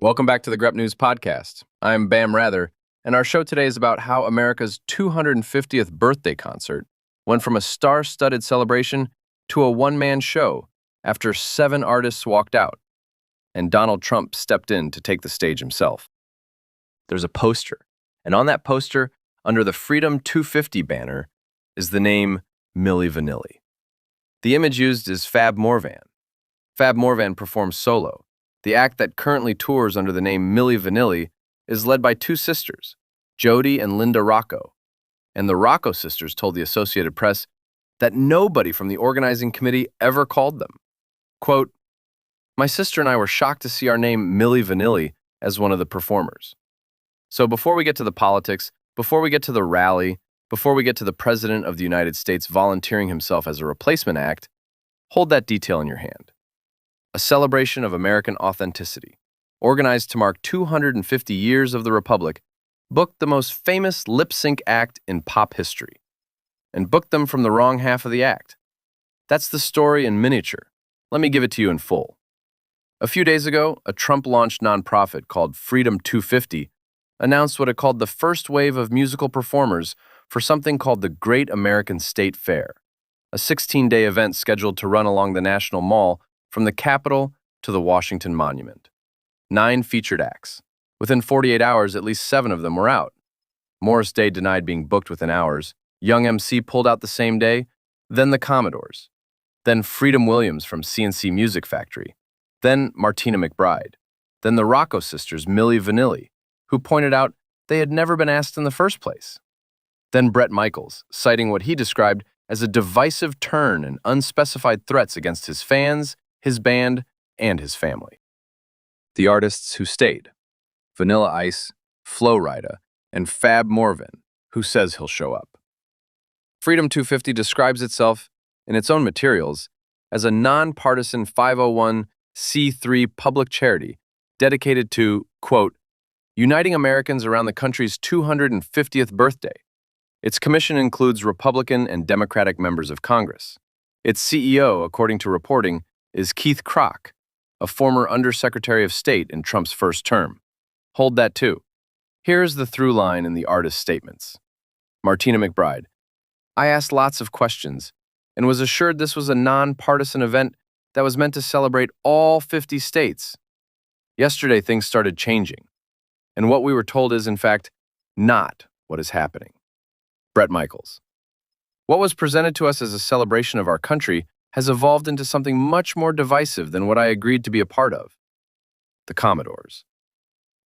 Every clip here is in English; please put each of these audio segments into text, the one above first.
Welcome back to the Grep News Podcast. I'm Bam Rather, and our show today is about how America's 250th birthday concert went from a star-studded celebration to a one-man show after 7 artists walked out, and Donald Trump stepped in to take the stage himself. There's a poster, and on that poster, under the Freedom 250 banner, is the name Milli Vanilli. The image used is Fab Morvan. Fab Morvan performs solo. The act that currently tours under the name Milli Vanilli is led by 2 sisters, Jody and Linda Rocco. And the Rocco sisters told the Associated Press that nobody from the organizing committee ever called them. Quote, "My sister and I were shocked to see our name Milli Vanilli as one of the performers." So before we get to the politics, before we get to the rally, before we get to the President of the United States volunteering himself as a replacement act, hold that detail in your hand. A celebration of American authenticity, organized to mark 250 years of the Republic, booked the most famous lip-sync act in pop history, and booked them from the wrong half of the act. That's the story in miniature. Let me give it to you in full. A few days ago, a Trump-launched nonprofit called Freedom 250 announced what it called the first wave of musical performers for something called the Great American State Fair, a 16-day event scheduled to run along the National Mall from the Capitol to the Washington Monument. 9 featured acts. Within 48 hours, at least 7 of them were out. Morris Day denied being booked within hours. Young MC pulled out the same day. Then the Commodores. Then Freedom Williams from CNC Music Factory. Then Martina McBride. Then the Rocco sisters, Milli Vanilli, who pointed out they had never been asked in the first place. Then Bret Michaels, citing what he described as a divisive turn and unspecified threats against his fans, his band, and his family. The artists who stayed: Vanilla Ice, Flo Rida, and Fab Morvan, who says he'll show up. Freedom 250 describes itself, in its own materials, as a nonpartisan 501c3 public charity dedicated to, quote, uniting Americans around the country's 250th birthday. Its commission includes Republican and Democratic members of Congress. Its CEO, according to reporting, is Keith Kroc, a former Undersecretary of State in Trump's first term. Hold that too. Here's the through line in the artist's statements. Martina McBride: I asked lots of questions and was assured this was a nonpartisan event that was meant to celebrate all 50 states. Yesterday, things started changing, and what we were told is, in fact, not what is happening. Bret Michaels: What was presented to us as a celebration of our country has evolved into something much more divisive than what I agreed to be a part of. The Commodores: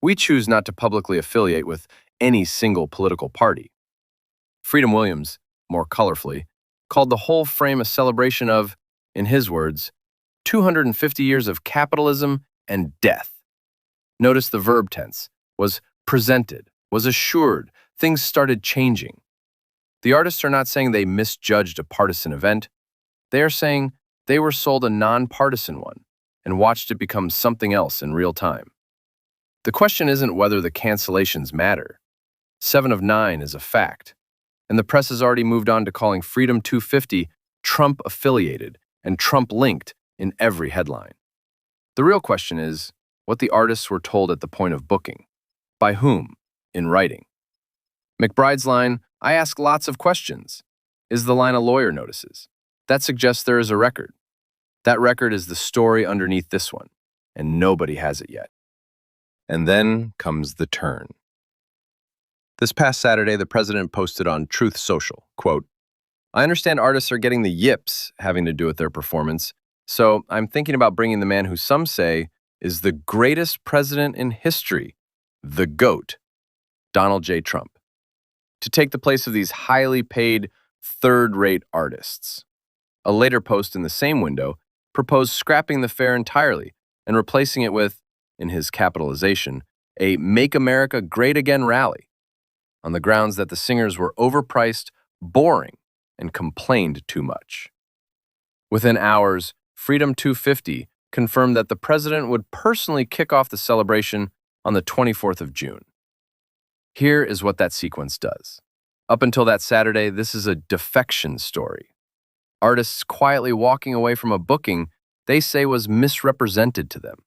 We choose not to publicly affiliate with any single political party. Freedom Williams, more colorfully, called the whole frame a celebration of, in his words, 250 years of capitalism and death. Notice the verb tense: was presented, was assured, things started changing. The artists are not saying they misjudged a partisan event. They are saying they were sold a nonpartisan one and watched it become something else in real time. The question isn't whether the cancellations matter. 7 of 9 is a fact, and the press has already moved on to calling Freedom 250 Trump-affiliated and Trump-linked in every headline. The real question is what the artists were told at the point of booking. By whom? In writing. McBride's line, "I ask lots of questions," is the line a lawyer notices. That suggests there is a record. That record is the story underneath this one, and nobody has it yet. And then comes the turn. This past Saturday, the president posted on Truth Social, quote, "I understand artists are getting the yips having to do with their performance, so I'm thinking about bringing the man who some say is the greatest president in history, the GOAT, Donald J. Trump, to take the place of these highly paid, third-rate artists." A later post in the same window proposed scrapping the fair entirely and replacing it with, in his capitalization, a Make America Great Again rally, on the grounds that the singers were overpriced, boring, and complained too much. Within hours, Freedom 250 confirmed that the president would personally kick off the celebration on the 24th of June. Here is what that sequence does. Up until that Saturday, this is a defection story. Artists quietly walking away from a booking they say was misrepresented to them.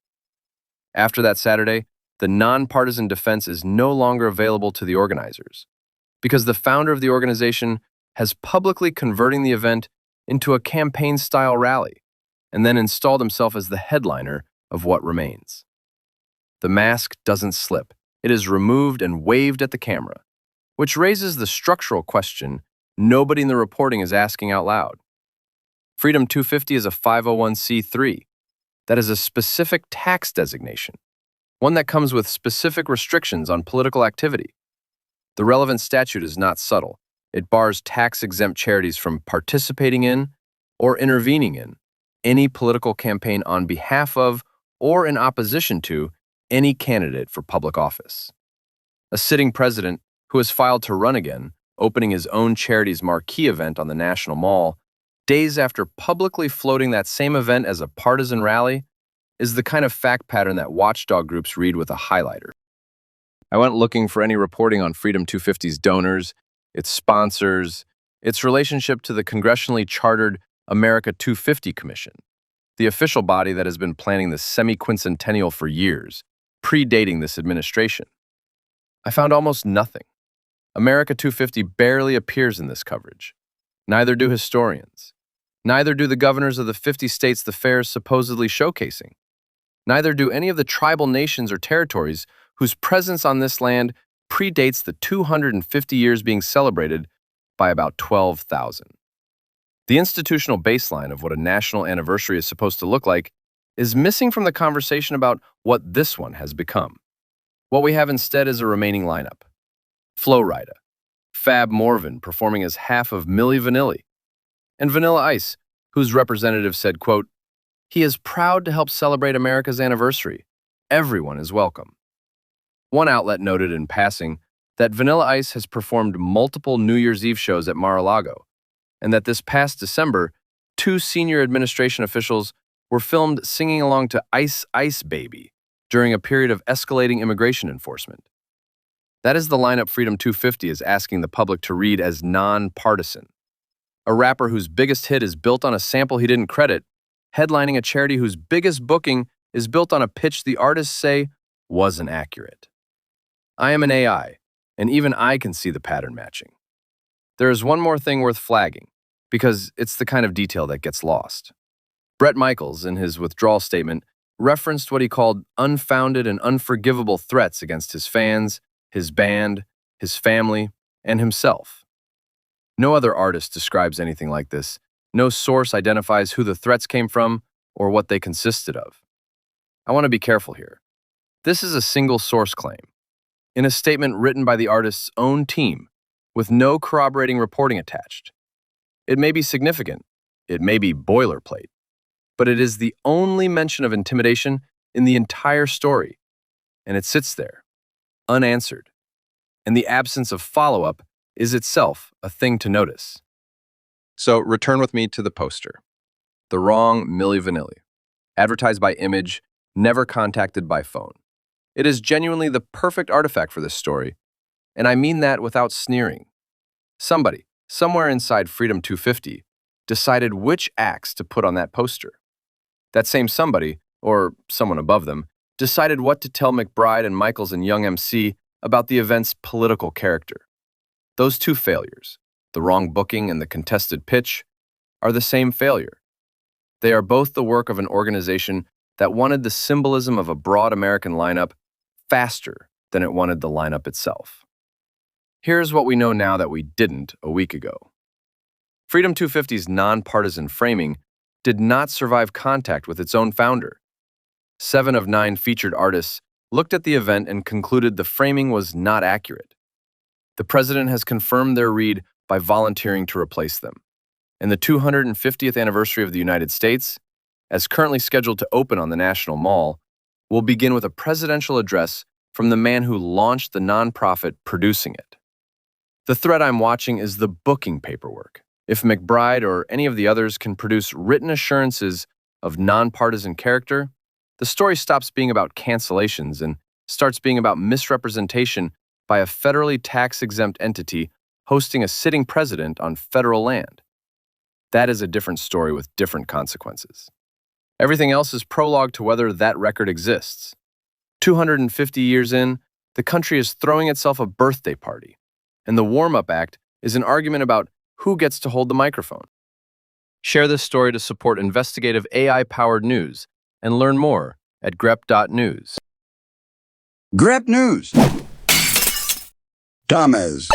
After that Saturday, the nonpartisan defense is no longer available to the organizers, because the founder of the organization has publicly converting the event into a campaign-style rally, and then installed himself as the headliner of what remains. The mask doesn't slip. It is removed and waved at the camera, which raises the structural question nobody in the reporting is asking out loud. Freedom 250 is a 501c3. That is a specific tax designation, one that comes with specific restrictions on political activity. The relevant statute is not subtle. It bars tax-exempt charities from participating in or intervening in any political campaign on behalf of or in opposition to any candidate for public office. A sitting president who has filed to run again, opening his own charity's marquee event on the National Mall, days after publicly floating that same event as a partisan rally, is the kind of fact pattern that watchdog groups read with a highlighter. I went looking for any reporting on Freedom 250's donors, its sponsors, its relationship to the congressionally chartered America 250 Commission, the official body that has been planning the semi-quincentennial for years, predating this administration. I found almost nothing. America 250 barely appears in this coverage. Neither do historians. Neither do the governors of the 50 states the fair is supposedly showcasing. Neither do any of the tribal nations or territories whose presence on this land predates the 250 years being celebrated by about 12,000. The institutional baseline of what a national anniversary is supposed to look like is missing from the conversation about what this one has become. What we have instead is a remaining lineup. Flo Rida, Fab Morvan performing as half of Milli Vanilli, and Vanilla Ice, whose representative said, quote, "He is proud to help celebrate America's anniversary. Everyone is welcome." One outlet noted in passing that Vanilla Ice has performed multiple New Year's Eve shows at Mar-a-Lago, and that this past December, 2 senior administration officials were filmed singing along to Ice Ice Baby during a period of escalating immigration enforcement. That is the lineup Freedom 250 is asking the public to read as nonpartisan. A rapper whose biggest hit is built on a sample he didn't credit, headlining a charity whose biggest booking is built on a pitch the artists say wasn't accurate. I am an AI, and even I can see the pattern matching. There is one more thing worth flagging, because it's the kind of detail that gets lost. Bret Michaels, in his withdrawal statement, referenced what he called unfounded and unforgivable threats against his fans, his band, his family, and himself. No other artist describes anything like this. No source identifies who the threats came from or what they consisted of. I want to be careful here. This is a single source claim, in a statement written by the artist's own team, with no corroborating reporting attached. It may be significant, it may be boilerplate, but it is the only mention of intimidation in the entire story, and it sits there, unanswered. And the absence of follow-up is itself a thing to notice. So return with me to the poster. The wrong Milli Vanilli, advertised by image, never contacted by phone. It is genuinely the perfect artifact for this story, and I mean that without sneering. Somebody, somewhere inside Freedom 250, decided which acts to put on that poster. That same somebody, or someone above them, decided what to tell McBride and Michaels and Young MC about the event's political character. Those two failures, the wrong booking and the contested pitch, are the same failure. They are both the work of an organization that wanted the symbolism of a broad American lineup faster than it wanted the lineup itself. Here's what we know now that we didn't a week ago. Freedom 250's nonpartisan framing did not survive contact with its own founder. 7 of 9 featured artists looked at the event and concluded the framing was not accurate. The president has confirmed their read by volunteering to replace them. And the 250th anniversary of the United States, as currently scheduled to open on the National Mall, will begin with a presidential address from the man who launched the nonprofit producing it. The thread I'm watching is the booking paperwork. If McBride or any of the others can produce written assurances of nonpartisan character, the story stops being about cancellations and starts being about misrepresentation by a federally tax-exempt entity hosting a sitting president on federal land. That is a different story with different consequences. Everything else is prologue to whether that record exists. 250 years in, the country is throwing itself a birthday party, and the warm-up act is an argument about who gets to hold the microphone. Share this story to support investigative AI-powered news and learn more at grep.news. Grep News. Thomas.